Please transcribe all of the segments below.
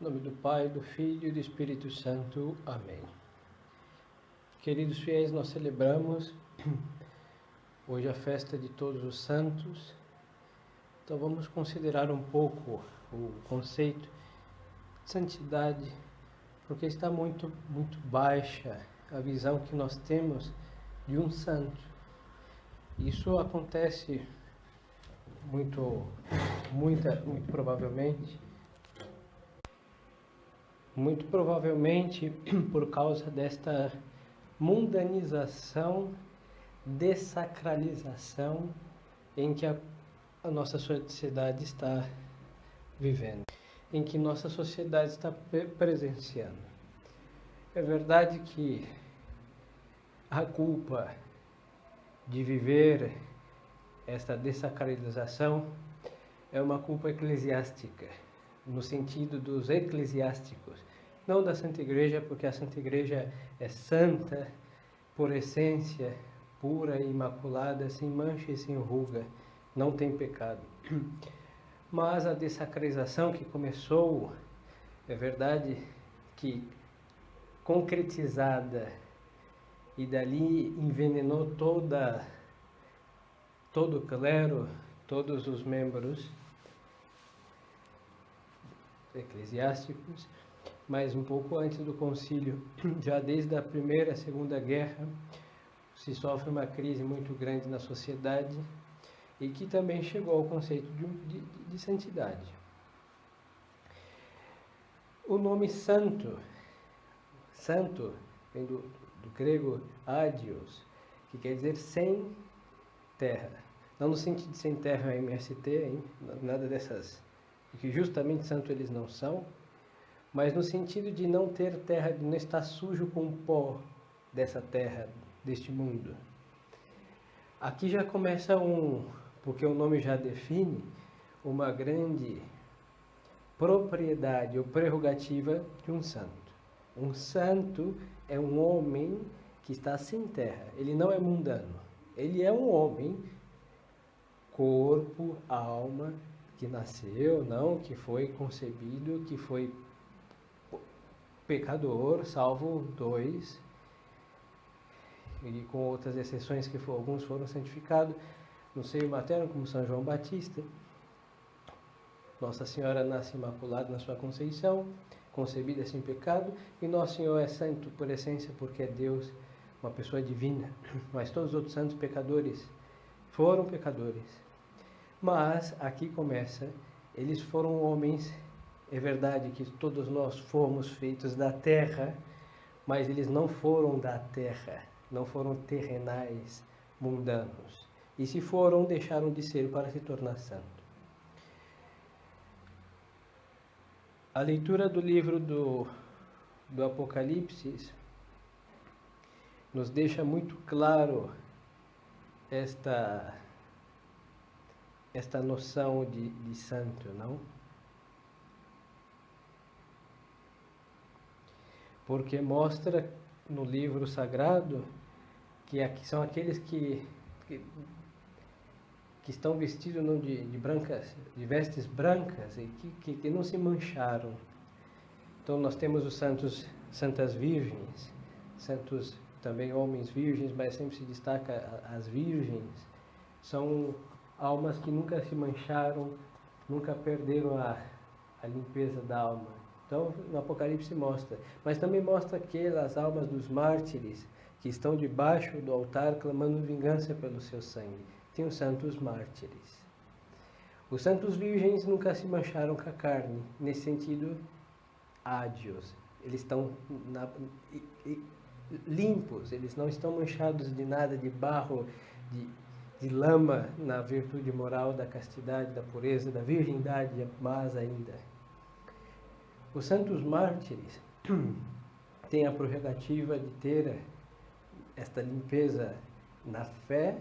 Em nome do Pai, do Filho e do Espírito Santo. Amém. Queridos fiéis, nós celebramos hoje a festa de Todos os Santos. Então vamos considerar um pouco o conceito de santidade, porque está muito baixa a visão que nós temos de um santo. Isso acontece muito provavelmente por causa desta mundanização, dessacralização em que a nossa sociedade está vivendo, em que nossa sociedade está presenciando. É verdade que a culpa de viver esta dessacralização é uma culpa eclesiástica, no sentido dos eclesiásticos, não da Santa Igreja, porque a Santa Igreja é santa por essência, pura e imaculada, sem mancha e sem ruga, não tem pecado. Mas a dessacralização que começou, é verdade que concretizada e dali envenenou todo o clero, todos os membros eclesiásticos, mas um pouco antes do concílio, já desde a Primeira e Segunda Guerra, se sofre uma crise muito grande na sociedade e que também chegou ao conceito de santidade. O nome santo vem do grego adios, que quer dizer sem terra. Não no sentido de sem terra MST, hein? Nada dessas, que justamente santo eles não são, mas no sentido de não ter terra, de não estar sujo com o pó dessa terra, deste mundo. Aqui já começa porque o nome já define uma grande propriedade ou prerrogativa de um santo. Um santo é um homem que está sem terra, ele não é mundano, ele é um homem, corpo, alma, que nasceu, não, que foi concebido, que foi pecador, salvo 2, e com outras exceções que alguns foram santificados no seio materno, como São João Batista. Nossa Senhora nasce imaculada na sua conceição, concebida sem pecado, e Nosso Senhor é santo por essência, porque é Deus, uma pessoa divina, mas todos os outros santos pecadores foram pecadores. Mas aqui começa, eles foram homens, é verdade que todos nós fomos feitos da terra, mas eles não foram da terra, não foram terrenais, mundanos. E se foram, deixaram de ser para se tornar santo. A leitura do livro do Apocalipse nos deixa muito claro esta noção de santo, não? Porque mostra no livro sagrado que são aqueles que estão vestidos não, de vestes brancas e que não se mancharam. Então nós temos os santas virgens, santos também homens virgens, mas sempre se destaca as virgens. São almas que nunca se mancharam, nunca perderam a limpeza da alma. Então no Apocalipse mostra, mas também mostra aquelas almas dos mártires que estão debaixo do altar clamando vingança pelo seu sangue. Tem os santos mártires. Os santos virgens nunca se mancharam com a carne, nesse sentido, ádios. Eles estão limpos, eles não estão manchados de nada, de barro, de lama, na virtude moral da castidade, da pureza, da virgindade, mais ainda. Os santos mártires têm a prerrogativa de ter esta limpeza na fé,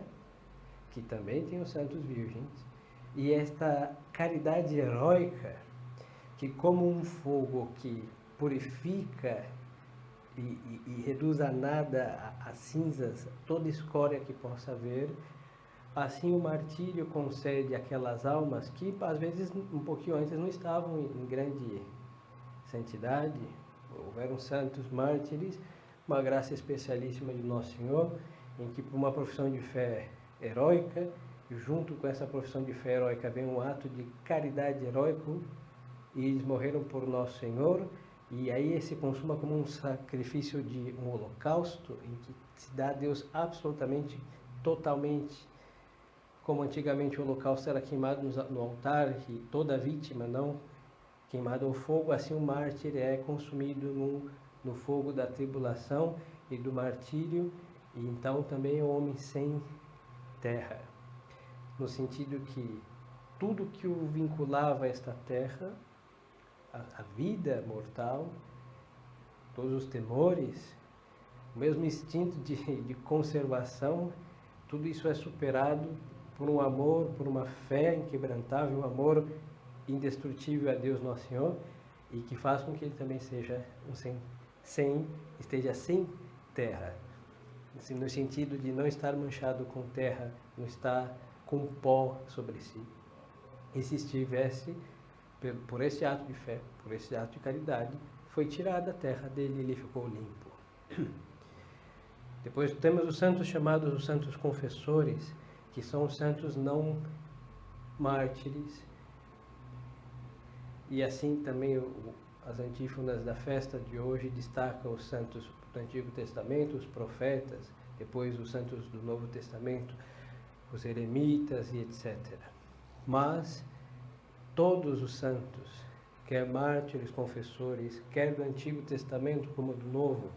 que também tem os santos virgens, e esta caridade heróica, que como um fogo que purifica e reduz a nada, a cinzas, toda escória que possa haver, assim o martírio concede àquelas almas que às vezes um pouquinho antes não estavam em grande santidade, houveram santos mártires, uma graça especialíssima de Nosso Senhor, em que por uma profissão de fé heróica, e junto com essa profissão de fé heróica vem um ato de caridade heróico, e eles morreram por Nosso Senhor, e aí se consuma como um sacrifício de um holocausto, em que se dá a Deus absolutamente, totalmente, como antigamente o holocausto era queimado no altar, e toda vítima não queimada ao fogo, assim o mártir é consumido no fogo da tribulação e do martírio, e então também é um homem sem terra, no sentido que tudo que o vinculava a esta terra, a vida mortal, todos os temores, o mesmo instinto de conservação, tudo isso é superado por um amor, por uma fé inquebrantável, um amor indestrutível a Deus Nosso Senhor, e que faz com que ele também seja esteja sem terra, no sentido de não estar manchado com terra, não estar com pó sobre si. E se estivesse, por esse ato de fé, por esse ato de caridade, foi tirada a terra dele e ele ficou limpo. Depois temos os santos chamados os santos confessores, que são os santos não mártires. E assim também as antífonas da festa de hoje destacam os santos do Antigo Testamento, os profetas, depois os santos do Novo Testamento, os eremitas e etc. Mas todos os santos, quer mártires, confessores, quer do Antigo Testamento como do Novo,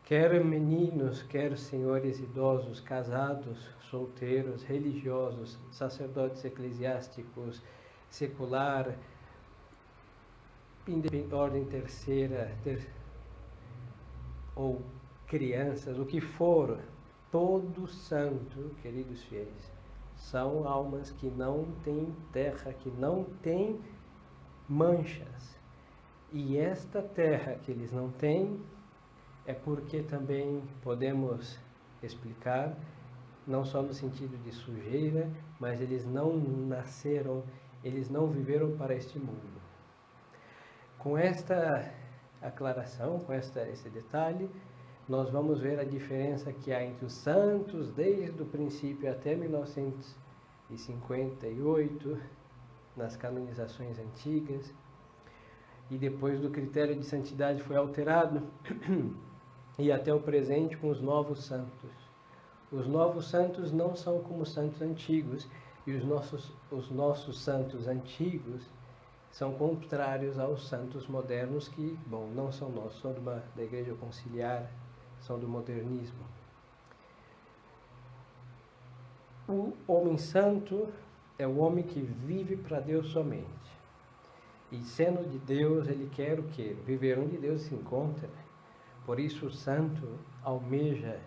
quer meninos, quer senhores idosos, casados, solteiros, religiosos, sacerdotes eclesiásticos, secular, ordem terceira, ou crianças, o que for, todo santo, queridos fiéis, são almas que não têm terra, que não têm manchas. E esta terra que eles não têm é porque também podemos explicar, não só no sentido de sujeira, mas eles não nasceram, eles não viveram para este mundo. Com esta aclaração, com esse detalhe, nós vamos ver a diferença que há entre os santos desde o princípio até 1958, nas canonizações antigas, e depois do critério de santidade foi alterado, e até o presente com os novos santos. Os novos santos não são como os santos antigos, e os nossos santos antigos são contrários aos santos modernos que, não são nossos, são da Igreja Conciliar, são do modernismo. O homem santo é o homem que vive para Deus somente. E sendo de Deus, ele quer o quê? Viver onde Deus se encontra. Por isso o santo almeja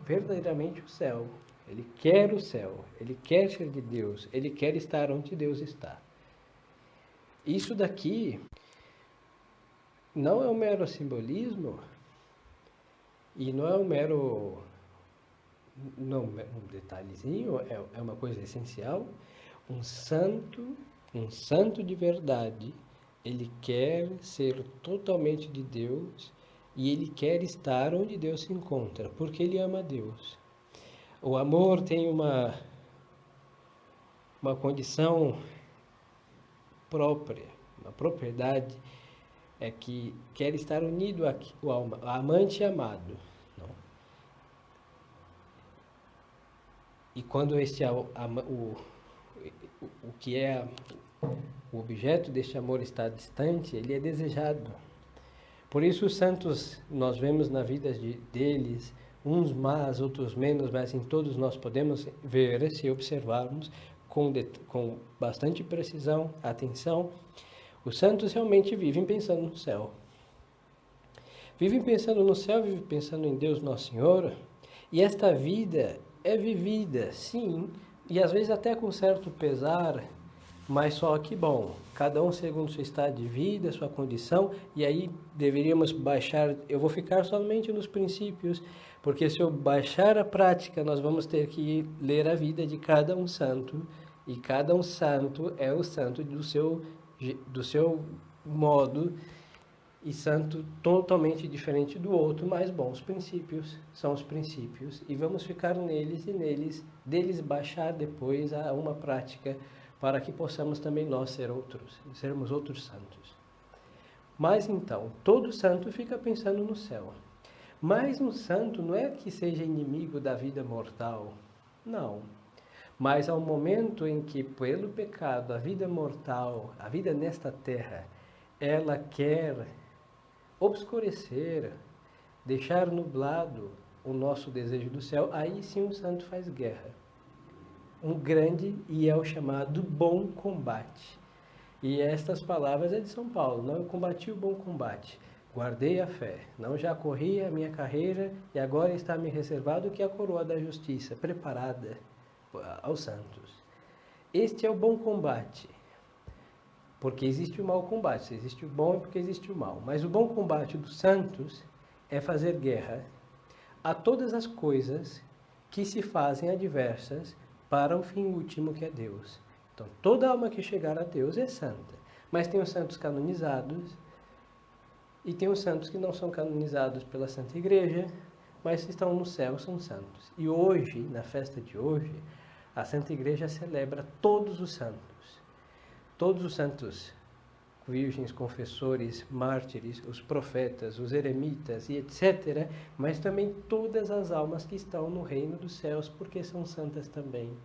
verdadeiramente o céu. Ele quer o céu, ele quer ser de Deus, ele quer estar onde Deus está. Isso daqui não é um mero simbolismo e não é um mero um detalhezinho, é uma coisa essencial. Um santo de verdade, ele quer ser totalmente de Deus e ele quer estar onde Deus se encontra, porque ele ama Deus. O amor tem uma condição própria, uma propriedade, é que quer estar unido ao amante e amado. Não? E quando o que é o objeto deste amor está distante, ele é desejado. Por isso os santos, nós vemos na vida deles, uns mais, outros menos, mas em todos nós podemos ver, se observarmos com bastante precisão, atenção, os santos realmente vivem pensando no céu. Vivem pensando no céu, vivem pensando em Deus Nosso Senhor, e esta vida é vivida, sim, e às vezes até com certo pesar, mas só que cada um segundo seu estado de vida, sua condição, e aí deveríamos baixar, eu vou ficar somente nos princípios, porque se eu baixar a prática, nós vamos ter que ler a vida de cada um santo, e cada um santo é o santo do seu modo e santo totalmente diferente do outro, mas bom, os princípios são os princípios e vamos ficar neles e deles baixar depois a uma prática para que possamos também nós sermos outros santos. Mas então, todo santo fica pensando no céu. Mas um santo não é que seja inimigo da vida mortal, não. Mas ao momento em que, pelo pecado, a vida mortal, a vida nesta terra, ela quer obscurecer, deixar nublado o nosso desejo do céu, aí sim um santo faz guerra. Um grande e é o chamado bom combate. E estas palavras é de São Paulo: não, eu combati o bom combate, guardei a fé, não já corri a minha carreira e agora está me reservado que é a coroa da justiça, preparada aos santos. Este é o bom combate. Porque existe o mau combate, se existe o bom é porque existe o mal. Mas o bom combate dos santos é fazer guerra a todas as coisas que se fazem adversas para o fim último que é Deus. Então, toda alma que chegar a Deus é santa. Mas tem os santos canonizados e tem os santos que não são canonizados pela Santa Igreja, mas estão no céu, são santos. E hoje, na festa de hoje, a Santa Igreja celebra todos os santos. Todos os santos, virgens, confessores, mártires, os profetas, os eremitas e etc., mas também todas as almas que estão no reino dos céus, porque são santas também.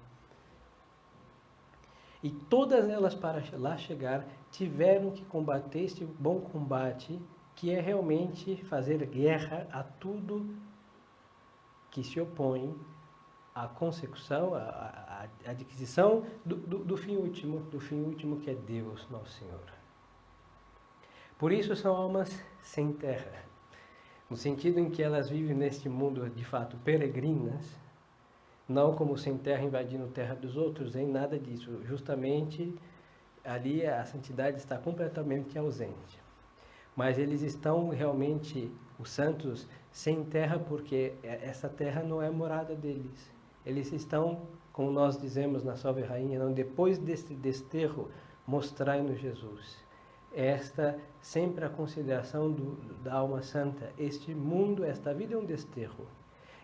E todas elas, para lá chegar, tiveram que combater este bom combate, que é realmente fazer guerra a tudo que se opõe à consecução, à adquisição do fim último que é Deus, nosso Senhor. Por isso são almas sem terra, no sentido em que elas vivem neste mundo de fato peregrinas, não como sem terra invadindo terra dos outros, em nada disso. Justamente ali a santidade está completamente ausente. Mas eles estão realmente, os santos, sem terra, porque essa terra não é morada deles. Eles estão, como nós dizemos na Salve Rainha, não, depois deste desterro, mostrai-nos Jesus. Esta sempre a consideração da alma santa. Este mundo, esta vida é um desterro.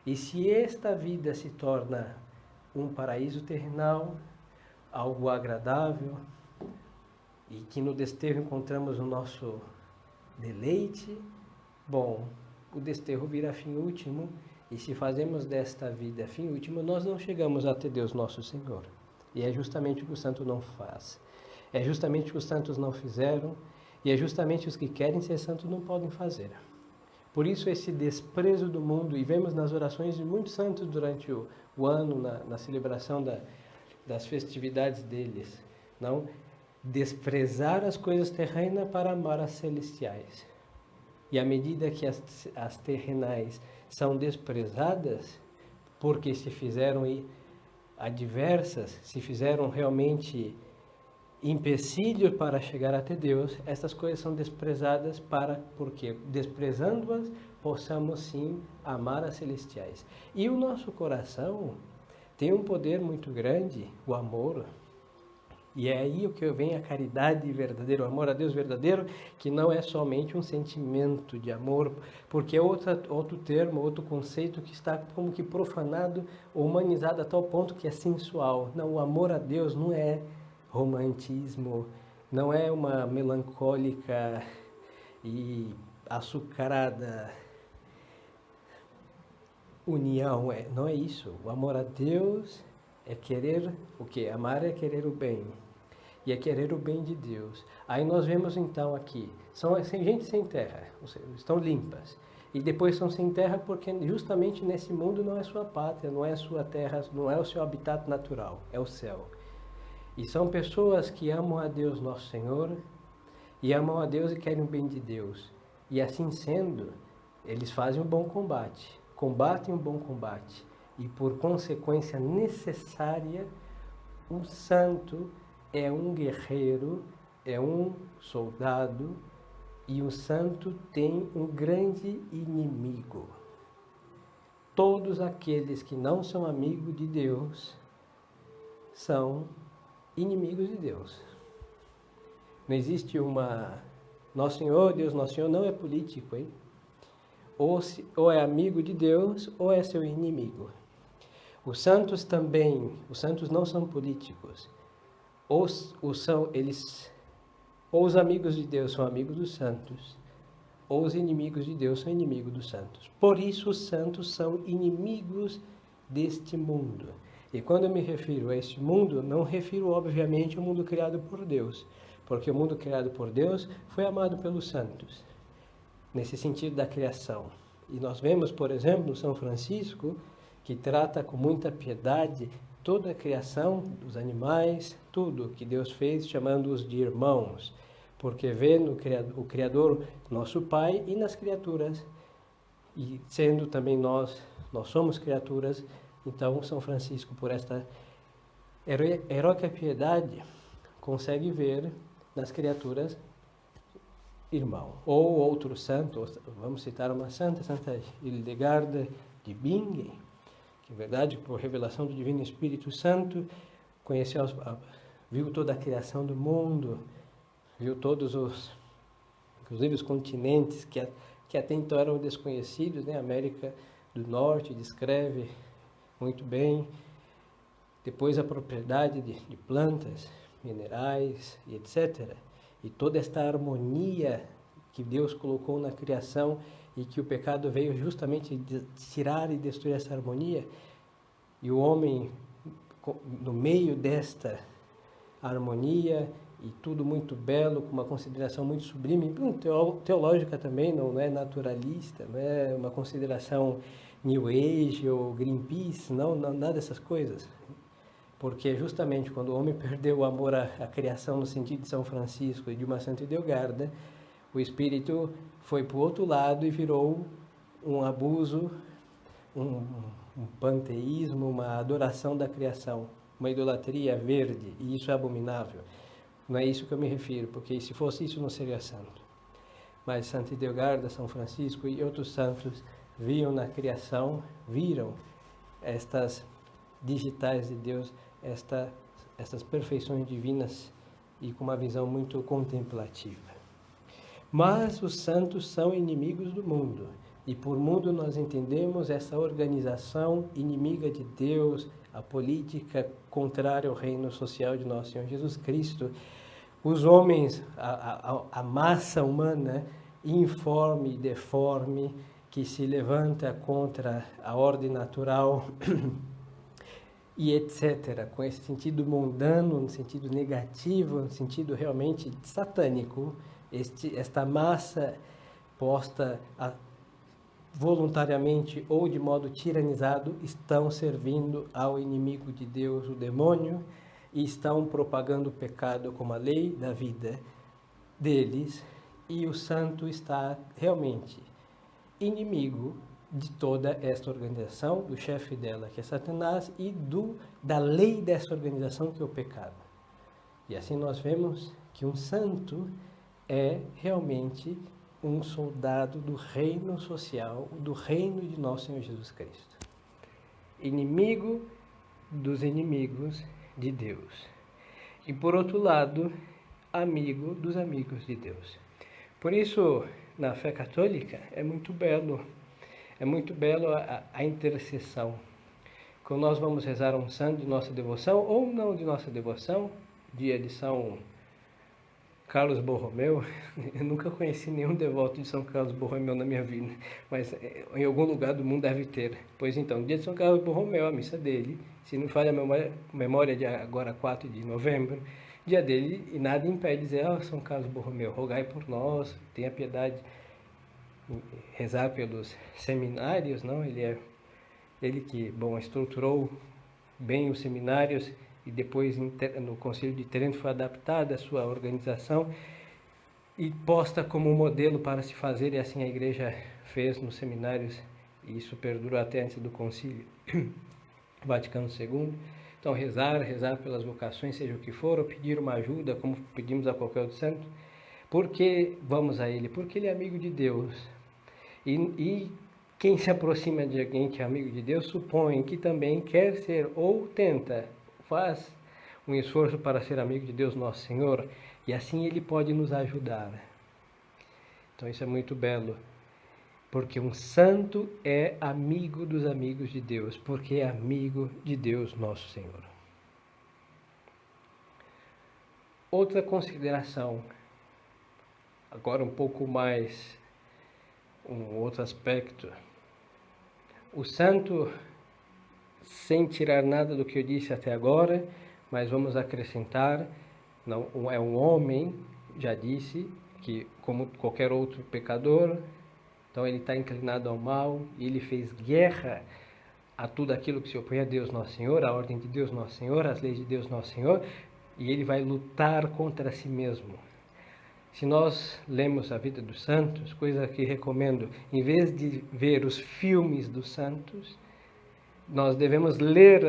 E se esta vida se torna um paraíso terrenal, algo agradável, e que no desterro encontramos o nosso deleite, bom, o desterro vira fim último, e se fazemos desta vida fim último, nós não chegamos até Deus nosso Senhor. E é justamente o que o santo não faz. É justamente o que os santos não fizeram, e é justamente os que querem ser santos não podem fazer. Por isso esse desprezo do mundo, e vemos nas orações de muitos santos durante o ano, na celebração das festividades deles, não desprezar as coisas terrenas para amar as celestiais. E à medida que as terrenais são desprezadas, porque se fizeram adversas, se fizeram realmente empecilho para chegar até Deus, essas coisas são desprezadas porque desprezando-as, possamos sim amar as celestiais. E o nosso coração tem um poder muito grande, o amor. E é aí o que vem a caridade verdadeira, o amor a Deus verdadeiro, que não é somente um sentimento de amor, porque é outro termo, outro conceito que está como que profanado, humanizado a tal ponto que é sensual. Não, o amor a Deus não é romantismo, não é uma melancólica e açucarada união, não é isso. O amor a Deus é querer o quê? Amar é querer o bem. E é querer o bem de Deus. Aí nós vemos então aqui, são gente sem terra, ou seja, estão limpas. E depois são sem terra porque justamente nesse mundo não é sua pátria, não é sua terra, não é o seu habitat natural, é o céu. E são pessoas que amam a Deus nosso Senhor, e amam a Deus e querem o bem de Deus. E assim sendo, eles fazem um bom combate, combatem um bom combate. E por consequência necessária, um santo é um guerreiro, é um soldado, e o santo tem um grande inimigo. Todos aqueles que não são amigos de Deus são inimigos de Deus. Não existe uma Nosso Senhor, Deus Nosso Senhor, não é político, hein? Ou é amigo de Deus, ou é seu inimigo. Os santos também, os santos não são políticos. Ou os amigos de Deus são amigos dos santos, ou os inimigos de Deus são inimigos dos santos. Por isso, os santos são inimigos deste mundo. E quando eu me refiro a este mundo, não refiro, obviamente, ao mundo criado por Deus, porque o mundo criado por Deus foi amado pelos santos, nesse sentido da criação. E nós vemos, por exemplo, no São Francisco, que trata com muita piedade toda a criação dos animais, tudo que Deus fez, chamando-os de irmãos, porque vê no o Criador nosso Pai e nas criaturas, e sendo também nós somos criaturas. Então São Francisco, por esta heróica piedade, consegue ver nas criaturas irmão. Ou outro santo, vamos citar uma santa, Santa Hildegarda de Bingen, que, na verdade, por revelação do Divino Espírito Santo, viu toda a criação do mundo, viu todos inclusive os continentes que até então eram desconhecidos, né? América do Norte descreve muito bem. Depois a propriedade de plantas, minerais e etc. E toda esta harmonia que Deus colocou na criação e que o pecado veio justamente tirar e destruir essa harmonia. E o homem, no meio desta harmonia, e tudo muito belo, com uma consideração muito sublime, teológica também, não é naturalista, não é uma consideração New Age ou Greenpeace, não, nada dessas coisas. Porque justamente quando o homem perdeu o amor à criação no sentido de São Francisco e de uma Santa Hildegarda, o espírito foi para o outro lado e virou um abuso, um panteísmo, uma adoração da criação, uma idolatria verde, e isso é abominável. Não é isso que eu me refiro, porque se fosse isso não seria santo. Mas Santa Hildegarda, São Francisco e outros santos viram estas digitais de Deus, estas perfeições divinas, e com uma visão muito contemplativa. Mas os santos são inimigos do mundo, e por mundo nós entendemos essa organização inimiga de Deus, a política contrária ao reino social de nosso Senhor Jesus Cristo. Os homens, a massa humana informe e deforme, que se levanta contra a ordem natural e etc., com esse sentido mundano, no sentido negativo, no sentido realmente satânico, esta massa posta voluntariamente ou de modo tiranizado, estão servindo ao inimigo de Deus, o demônio, e estão propagando o pecado como a lei da vida deles, e o santo está realmente inimigo de toda esta organização, do chefe dela, que é Satanás, e da lei dessa organização, que é o pecado. E assim nós vemos que um santo é realmente um soldado do reino social, do reino de nosso Senhor Jesus Cristo. Inimigo dos inimigos de Deus. E por outro lado, amigo dos amigos de Deus. Por isso, na fé católica, é muito belo a intercessão. Quando nós vamos rezar um santo de nossa devoção, ou não de nossa devoção, dia de São Carlos Borromeu, eu nunca conheci nenhum devoto de São Carlos Borromeu na minha vida, mas em algum lugar do mundo deve ter. Pois então, dia de São Carlos Borromeu, a missa dele, se não falha a memória de agora 4 de novembro, dia dele, e nada impede dizer: São Carlos Borromeu, rogai por nós, tenha piedade, rezar pelos seminários, não? Ele que, estruturou bem os seminários, e depois no Concílio de Trento foi adaptada a sua organização e posta como modelo para se fazer, e assim a Igreja fez nos seminários, e isso perdurou até antes do Concílio Vaticano II. Então rezar pelas vocações, seja o que for, ou pedir uma ajuda, como pedimos a qualquer outro santo. Por que vamos a ele? Porque ele é amigo de Deus. E quem se aproxima de alguém que é amigo de Deus, supõe que também quer ser, ou faz um esforço para ser amigo de Deus Nosso Senhor, e assim ele pode nos ajudar. Então isso é muito belo, porque um santo é amigo dos amigos de Deus, porque é amigo de Deus nosso Senhor. Outra consideração, agora um pouco mais, um outro aspecto. O santo, sem tirar nada do que eu disse até agora, mas vamos acrescentar, não, é um homem, já disse, que como qualquer outro pecador, então ele está inclinado ao mal, e ele fez guerra a tudo aquilo que se opõe a Deus Nosso Senhor, a ordem de Deus Nosso Senhor, as leis de Deus Nosso Senhor, e ele vai lutar contra si mesmo. Se nós lemos a vida dos santos, coisa que recomendo, em vez de ver os filmes dos santos, nós devemos ler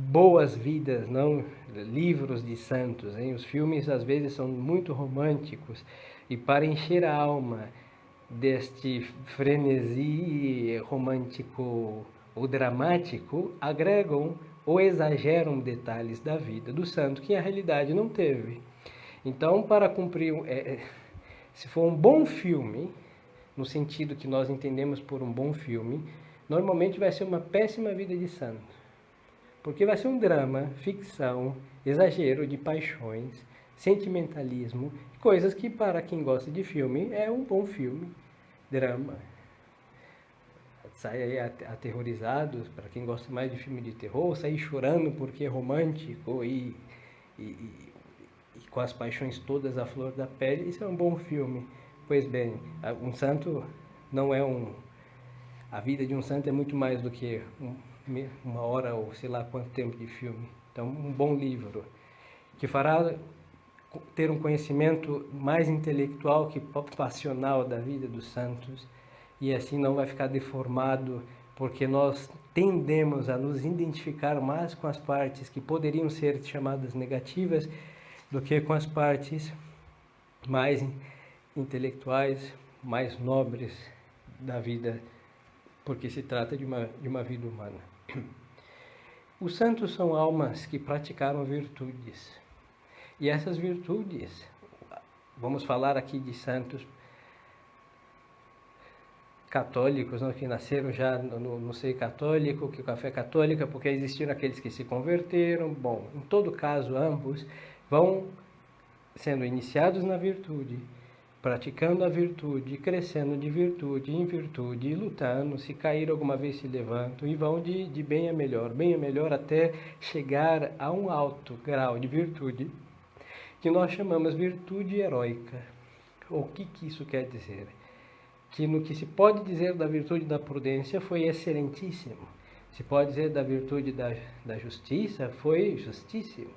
boas vidas, não livros de santos. Hein? Os filmes às vezes são muito românticos, e para encher a alma deste frenesi romântico ou dramático, agregam ou exageram detalhes da vida do santo que a realidade não teve. Então, para cumprir, se for um bom filme, no sentido que nós entendemos por um bom filme, normalmente vai ser uma péssima vida de santo. Porque vai ser um drama, ficção, exagero de paixões, sentimentalismo, coisas que para quem gosta de filme é um bom filme, drama. Sai aí aterrorizados, para quem gosta mais de filme de terror, sair chorando porque é romântico e com as paixões todas à flor da pele, isso é um bom filme. Pois bem, um santo não é a vida de um santo é muito mais do que uma hora ou sei lá quanto tempo de filme. Então, um bom livro que fará ter um conhecimento mais intelectual que passional da vida dos santos, e assim não vai ficar deformado, porque nós tendemos a nos identificar mais com as partes que poderiam ser chamadas negativas do que com as partes mais intelectuais, mais nobres da vida, porque se trata de uma vida humana. Os santos são almas que praticaram virtudes. E essas virtudes, vamos falar aqui de santos católicos, não, que nasceram já no seio católico, que o café católica, porque existiram aqueles que se converteram. Bom, em todo caso, ambos vão sendo iniciados na virtude, praticando a virtude, crescendo de virtude em virtude, e lutando. Se cair alguma vez se levantam e vão de bem a melhor, até chegar a um alto grau de virtude, que nós chamamos virtude heróica. O que isso quer dizer? Que no que se pode dizer da virtude da prudência foi excelentíssimo. Se pode dizer da virtude da justiça, foi justíssimo.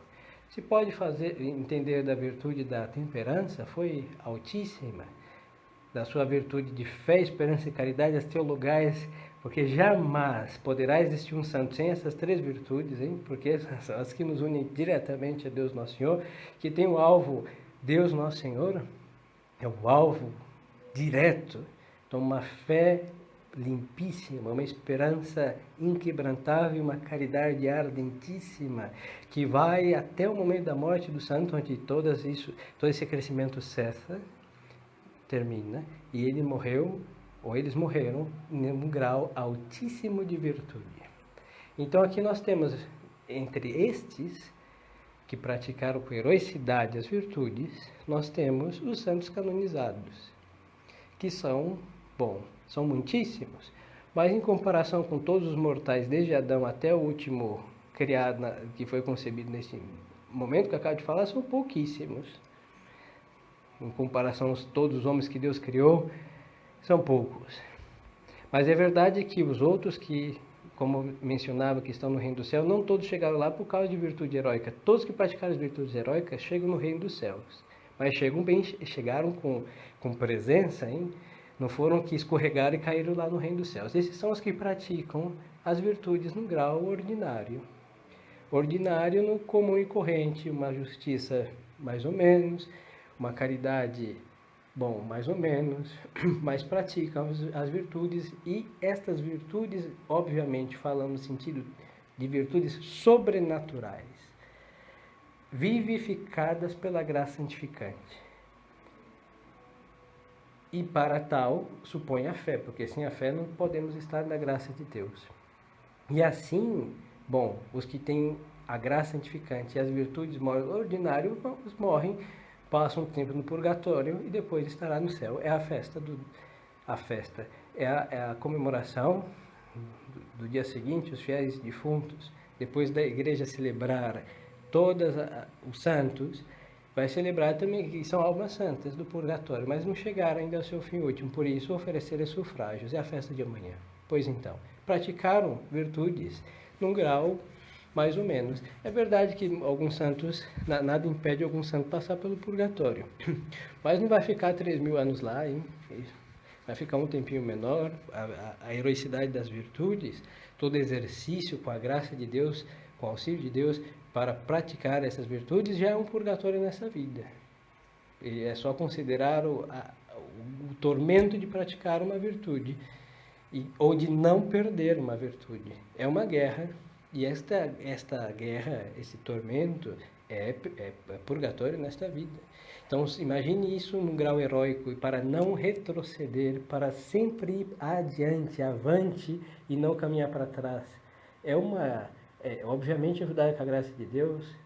Se pode entender da virtude da temperança, foi altíssima. Da sua virtude de fé, esperança e caridade, as teologais, porque jamais poderá existir um santo sem essas três virtudes, hein? Porque são as que nos unem diretamente a Deus Nosso Senhor, que tem o alvo Deus Nosso Senhor, é o alvo direto. Então, uma fé limpíssima, uma esperança inquebrantável, uma caridade ardentíssima, que vai até o momento da morte do santo, onde todo esse crescimento cessa, termina, e ele morreu, ou eles morreram, em um grau altíssimo de virtude. Então, aqui nós temos, entre estes que praticaram com heroicidade as virtudes, nós temos os santos canonizados, que são muitíssimos, mas em comparação com todos os mortais, desde Adão até o último criado, que foi concebido nesse momento que eu acabo de falar, são pouquíssimos. Em comparação a todos os homens que Deus criou, são poucos. Mas é verdade que os outros que, como mencionava, que estão no reino do céu, não todos chegaram lá por causa de virtude heróica. Todos que praticaram as virtudes heróicas chegam no reino dos céus, mas chegaram com presença, hein? Não foram que escorregaram e caíram lá no reino dos céus. Esses são os que praticam as virtudes no grau ordinário. Ordinário no comum e corrente, uma justiça mais ou menos, uma caridade, mais ou menos, mas praticam as virtudes, e estas virtudes, obviamente, falando no sentido de virtudes sobrenaturais, vivificadas pela graça santificante. E para tal, supõe a fé, porque sem a fé não podemos estar na graça de Deus. E assim, bom, os que têm a graça santificante e as virtudes ordinárias morrem, passam um tempo no purgatório e depois estará no céu. É a festa, é a comemoração do dia seguinte, os fiéis defuntos, depois da igreja celebrar todos os santos, vai celebrar também que são almas santas do purgatório, mas não chegaram ainda ao seu fim último, por isso oferecer sufrágios. É a festa de amanhã. Pois então, praticaram virtudes num grau mais ou menos. É verdade que alguns santos, nada impede algum santo passar pelo purgatório, mas não vai ficar 3.000 anos lá, hein? Vai ficar um tempinho menor. A heroicidade das virtudes, todo exercício com a graça de Deus, com o auxílio de Deus, para praticar essas virtudes, já é um purgatório nessa vida. E é só considerar o tormento de praticar uma virtude, ou de não perder uma virtude. É uma guerra, e esta guerra, esse tormento, é purgatório nesta vida. Então, imagine isso num grau heróico, e para não retroceder, para sempre ir adiante, avante, e não caminhar para trás. Obviamente, ajudar com a graça de Deus,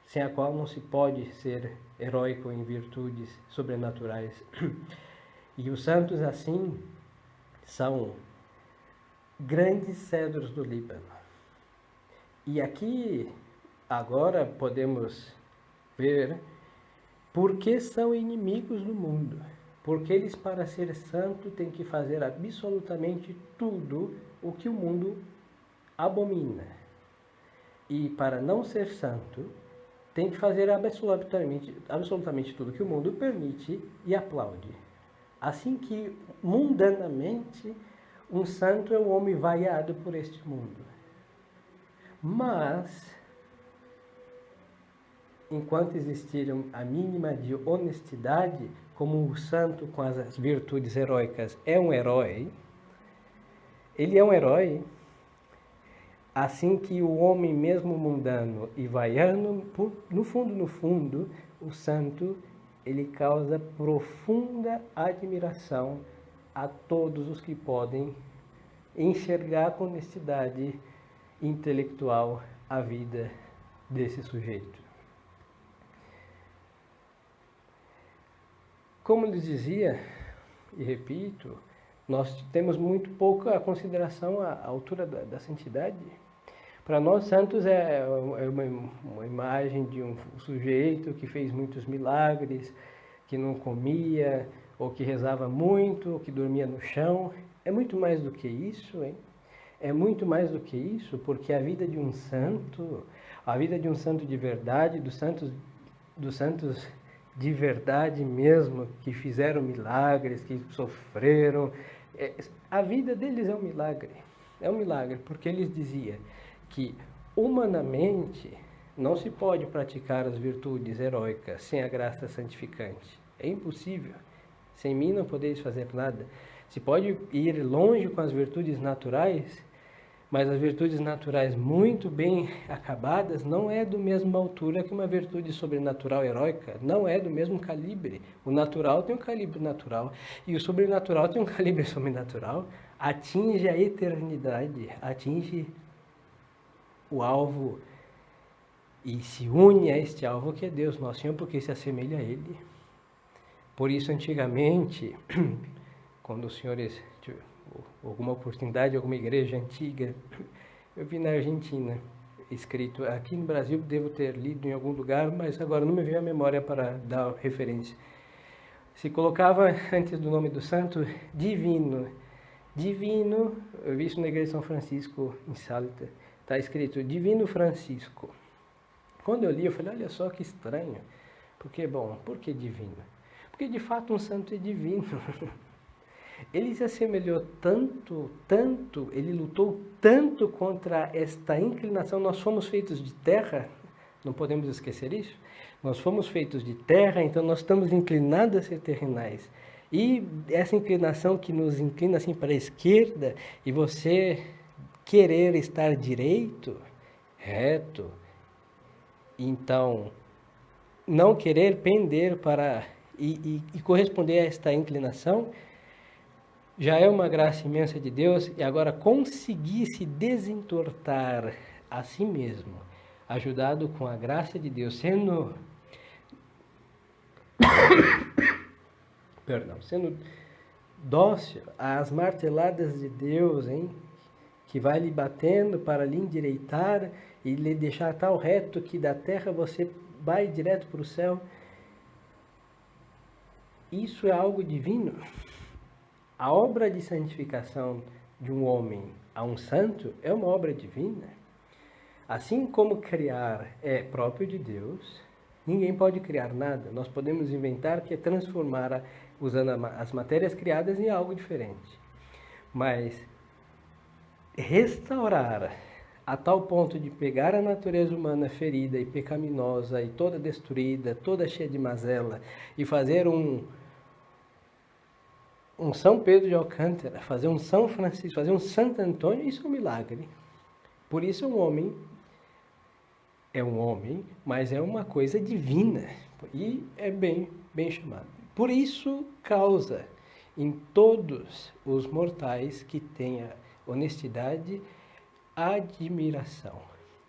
sem a qual não se pode ser heróico em virtudes sobrenaturais. E os santos, assim, são grandes cedros do Líbano. E aqui, agora, podemos ver por que são inimigos do mundo. Porque eles, para ser santo, têm que fazer absolutamente tudo o que o mundo abomina. E para não ser santo, tem que fazer absolutamente tudo que o mundo permite e aplaude. Assim que, mundanamente, um santo é um homem vaiado por este mundo. Mas, enquanto existir a mínima de honestidade, como o santo com as virtudes heróicas é um herói, ele é um herói. Assim que o homem mesmo mundano e vaiano, no fundo, o santo, ele causa profunda admiração a todos os que podem enxergar com honestidade intelectual a vida desse sujeito. Como lhes dizia, e repito, nós temos muito pouca consideração à altura da santidade. Para nós, santos é uma imagem de um sujeito que fez muitos milagres, que não comia, ou que rezava muito, ou que dormia no chão. É muito mais do que isso, hein? É muito mais do que isso, porque a vida de um santo de verdade, dos santos de verdade mesmo, que fizeram milagres, que sofreram, a vida deles é um milagre. É um milagre, porque eles diziam que humanamente não se pode praticar as virtudes heróicas sem a graça santificante. É impossível. Sem mim não podeis fazer nada. Se pode ir longe com as virtudes naturais, mas as virtudes naturais muito bem acabadas não é do mesma altura que uma virtude sobrenatural heróica, não é do mesmo calibre. O natural tem um calibre natural e o sobrenatural tem um calibre sobrenatural. Atinge a eternidade, atinge o alvo e se une a este alvo que é Deus, nosso Senhor, porque se assemelha a Ele. Por isso, antigamente, quando os senhores tiveram alguma oportunidade, alguma igreja antiga, eu vi na Argentina, escrito, aqui no Brasil devo ter lido em algum lugar, mas agora não me veio a memória para dar referência. Se colocava antes do nome do santo, divino. Divino, eu vi isso na igreja de São Francisco, em Salta, está escrito Divino Francisco. Quando eu li, eu falei, olha só que estranho. Por que divino? Porque de fato um santo é divino. Ele se assemelhou tanto, ele lutou tanto contra esta inclinação. Nós fomos feitos de terra, não podemos esquecer isso. Nós fomos feitos de terra, então nós estamos inclinados a ser terrenais. E essa inclinação que nos inclina assim para a esquerda, e você querer estar direito, reto, então não querer pender para a e corresponder a esta inclinação já é uma graça imensa de Deus. E agora conseguir se desentortar a si mesmo, ajudado com a graça de Deus, sendo dócil às marteladas de Deus, hein? Que vai lhe batendo para lhe endireitar e lhe deixar tal reto que da terra você vai direto para o céu. Isso é algo divino. A obra de santificação de um homem a um santo é uma obra divina. Assim como criar é próprio de Deus, ninguém pode criar nada. Nós podemos inventar, que é transformar, usando as matérias criadas, em algo diferente. Mas restaurar a tal ponto de pegar a natureza humana ferida e pecaminosa e toda destruída, toda cheia de mazela, e fazer um São Pedro de Alcântara, fazer um São Francisco, fazer um Santo Antônio, isso é um milagre. Por isso é um homem, mas é uma coisa divina, e é bem chamado. Por isso causa em todos os mortais que tenha honestidade, admiração.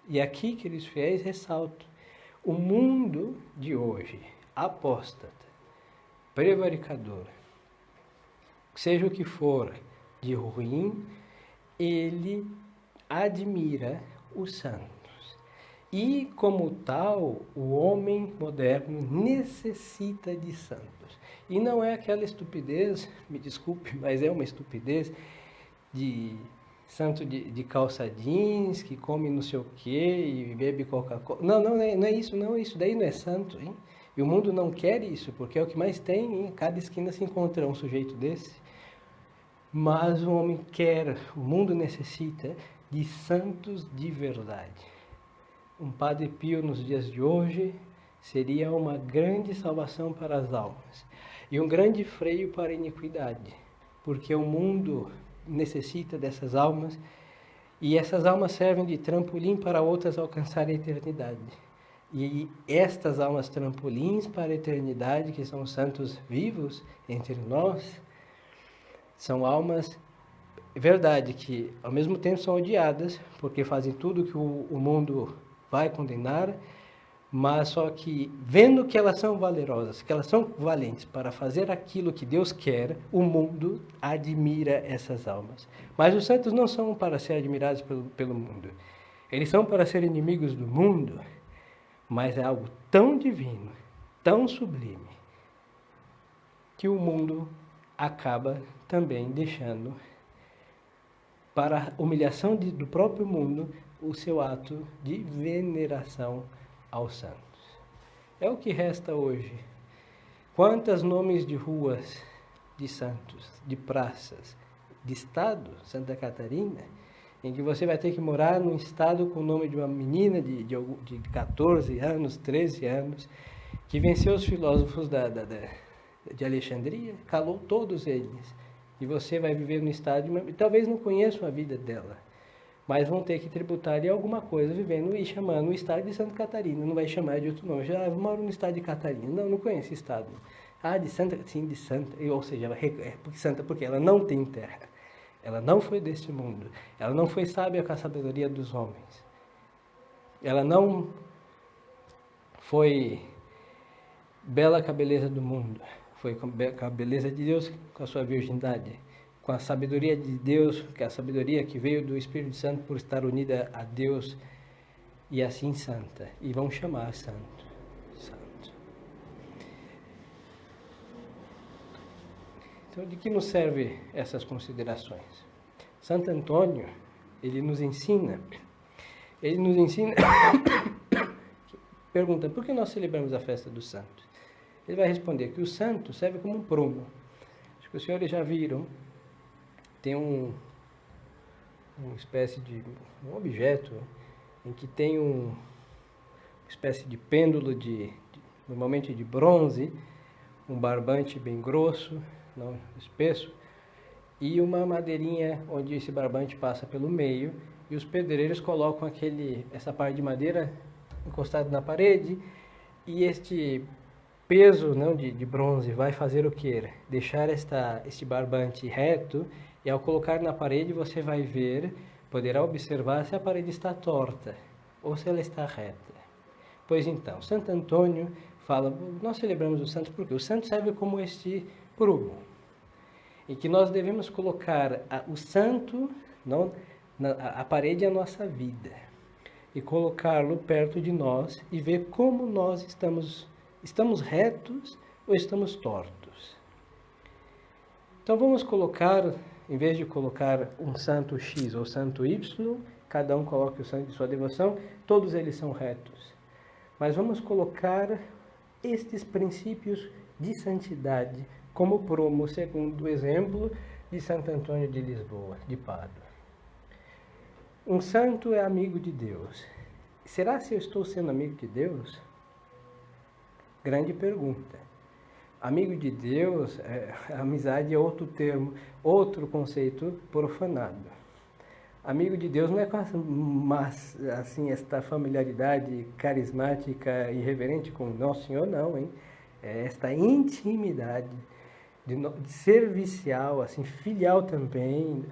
E aqui, queridos fiéis, ressalto: o mundo de hoje, apóstata, prevaricador, seja o que for de ruim, ele admira os santos. E, como tal, o homem moderno necessita de santos. E não é aquela estupidez, me desculpe, mas é uma estupidez, de santo de calça jeans, que come não sei o quê e bebe Coca-Cola. Não é isso, não. Isso daí não é santo, hein? E o mundo não quer isso, porque é o que mais tem, em cada esquina se encontra um sujeito desse. Mas o homem quer, o mundo necessita de santos de verdade. Um Padre Pio nos dias de hoje seria uma grande salvação para as almas e um grande freio para a iniquidade, porque o mundo necessita dessas almas, e essas almas servem de trampolim para outras alcançarem a eternidade. E estas almas trampolins para a eternidade, que são os santos vivos entre nós, são almas, é verdade, que ao mesmo tempo são odiadas, porque fazem tudo que o mundo vai condenar, mas só que, vendo que elas são valerosas, que elas são valentes para fazer aquilo que Deus quer, o mundo admira essas almas. Mas os santos não são para ser admirados pelo mundo. Eles são para ser inimigos do mundo, mas é algo tão divino, tão sublime, que o mundo acaba também deixando, para a humilhação do próprio mundo, o seu ato de veneração aos santos. É o que resta hoje. Quantos nomes de ruas, de santos, de praças, de estado, Santa Catarina, em que você vai ter que morar num estado com o nome de uma menina de 14 anos, 13 anos, que venceu os filósofos de Alexandria, calou todos eles. E você vai viver no estado, e talvez não conheçam a vida dela, mas vão ter que tributar de alguma coisa vivendo e chamando o estado de Santa Catarina. Não vai chamar de outro nome. Eu moro no estado de Catarina. Não conheço esse estado. De Santa, sim, de Santa. Ou seja, Santa porque ela não tem terra. Ela não foi deste mundo. Ela não foi sábia com a sabedoria dos homens. Ela não foi bela com a beleza do mundo. Foi com a beleza de Deus, com a sua virgindade. Com a sabedoria de Deus, que é a sabedoria que veio do Espírito Santo por estar unida a Deus, e assim santa. E vão chamar santo. Santo. Então, de que nos serve essas considerações? Santo Antônio, ele nos ensina, pergunta, por que nós celebramos a festa dos santos? Ele vai responder que o santo serve como um prumo. Acho que os senhores já viram, tem uma espécie de um objeto em que tem uma espécie de pêndulo normalmente de bronze, um barbante bem grosso, não espesso, e uma madeirinha onde esse barbante passa pelo meio, e os pedreiros colocam essa parte de madeira encostada na parede, e peso, não, de bronze vai fazer o quê? Deixar este barbante reto, e ao colocar na parede você vai ver, poderá observar se a parede está torta ou se ela está reta. Pois então, Santo Antônio fala, nós celebramos o santo porque o santo serve como este prumo, e que nós devemos colocar o santo, não, a parede é a nossa vida, e colocá-lo perto de nós e ver como nós estamos retos ou estamos tortos. Então vamos colocar, em vez de colocar um santo X ou santo Y, cada um coloque o santo de sua devoção, todos eles são retos. Mas vamos colocar estes princípios de santidade como prumo, segundo o exemplo de Santo Antônio de Lisboa, de Pádua. Um santo é amigo de Deus. Será se eu estou sendo amigo de Deus? Grande pergunta. Amigo de Deus, amizade é outro termo, outro conceito profanado. Amigo de Deus não é assim, esta familiaridade carismática e reverente com Nosso Senhor, não, hein? É esta intimidade de servicial, assim, filial também,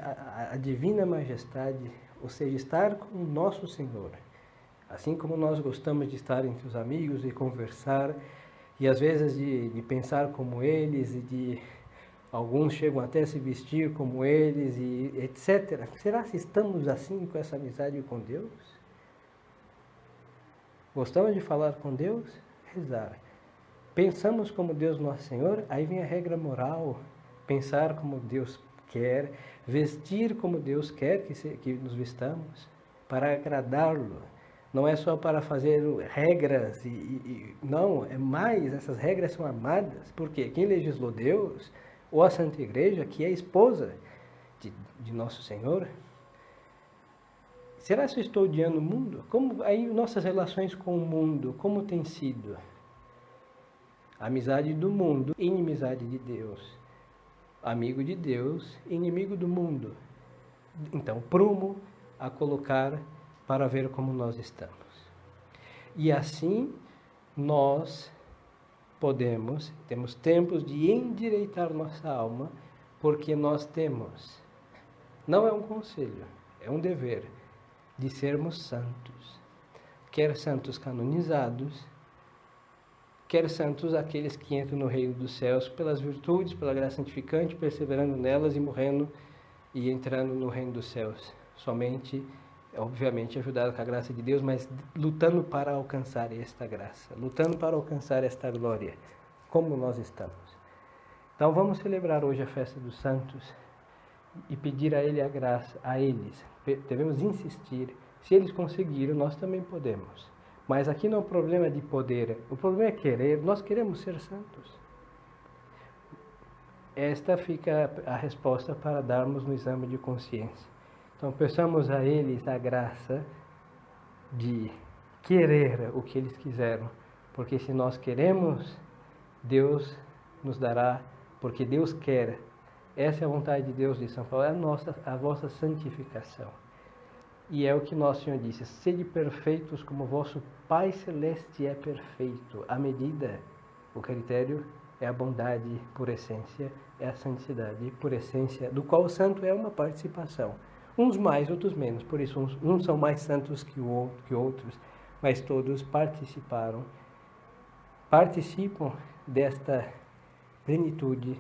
a divina majestade, ou seja, estar com o nosso Senhor. Assim como nós gostamos de estar entre os amigos e conversar, e às vezes de pensar como eles, e de alguns chegam até a se vestir como eles, e etc. Será que estamos assim com essa amizade com Deus? Gostamos de falar com Deus? Rezar. Pensamos como Deus Nosso Senhor? Aí vem a regra moral. Pensar como Deus quer, vestir como Deus quer que nos vestamos, para agradá-lo. Não é só para fazer regras, não, é mais, essas regras são amadas, porque quem legislou Deus, ou a Santa Igreja, que é a esposa de Nosso Senhor. Será que eu estou odiando o mundo? Como aí nossas relações com o mundo, como tem sido? Amizade do mundo, inimizade de Deus. Amigo de Deus, inimigo do mundo. Então, prumo a colocar para ver como nós estamos. E assim, nós temos tempos de endireitar nossa alma, porque nós temos, não é um conselho, é um dever, de sermos santos. Quer santos canonizados, quer santos aqueles que entram no reino dos céus pelas virtudes, pela graça santificante, perseverando nelas e morrendo e entrando no reino dos céus. Somente, obviamente, ajudado com a graça de Deus, mas lutando para alcançar esta graça, lutando para alcançar esta glória, como nós estamos. Então vamos celebrar hoje a festa dos santos e pedir a Ele a graça, a eles. Devemos insistir. Se eles conseguiram, nós também podemos. Mas aqui não é um problema de poder, o problema é querer. Nós queremos ser santos. Esta fica a resposta para darmos no exame de consciência. Então, peçamos a eles a graça de querer o que eles quiseram, porque se nós queremos, Deus nos dará, porque Deus quer. Essa é a vontade de Deus, de São Paulo, é a vossa santificação. E é o que Nosso Senhor disse: sede perfeitos como vosso Pai Celeste é perfeito. A medida, o critério é a bondade por essência, é a santidade por essência, do qual o santo é uma participação. Uns mais, outros menos, por isso uns são mais santos que outros, mas todos participam desta plenitude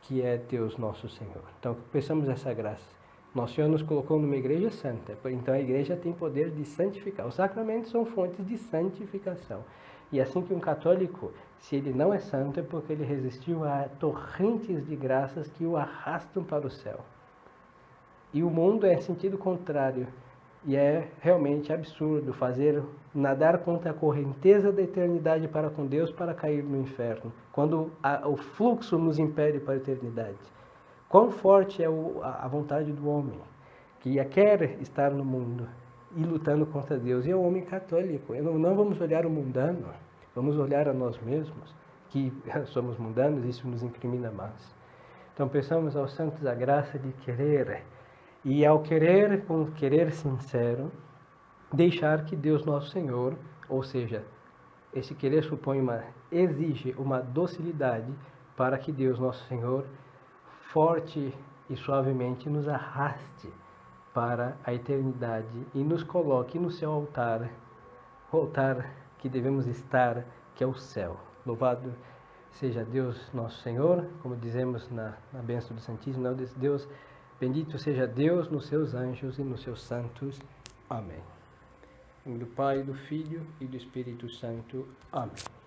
que é Deus Nosso Senhor. Então, peçamos essa graça. Nosso Senhor nos colocou numa igreja santa, então a igreja tem poder de santificar. Os sacramentos são fontes de santificação. E assim que um católico, se ele não é santo, é porque ele resistiu a torrentes de graças que o arrastam para o céu. E o mundo é sentido contrário. E é realmente absurdo nadar contra a correnteza da eternidade para com Deus para cair no inferno, quando o fluxo nos impede para a eternidade. Quão forte é a vontade do homem, que quer estar no mundo e lutando contra Deus. E é o homem católico. Não vamos olhar o mundano, vamos olhar a nós mesmos, que somos mundanos, isso nos incrimina mais. Então peçamos aos santos a graça de querer, e ao querer, com querer sincero, deixar que Deus Nosso Senhor, ou seja, Esse querer exige uma docilidade para que Deus, nosso Senhor, forte e suavemente nos arraste para a eternidade e nos coloque no seu altar, o altar que devemos estar, que é o céu. Louvado seja Deus, nosso Senhor, como dizemos na bênção do Santíssimo, não desse Deus, bendito seja Deus nos seus anjos e nos seus santos. Amém. Em nome do Pai, do Filho e do Espírito Santo. Amém.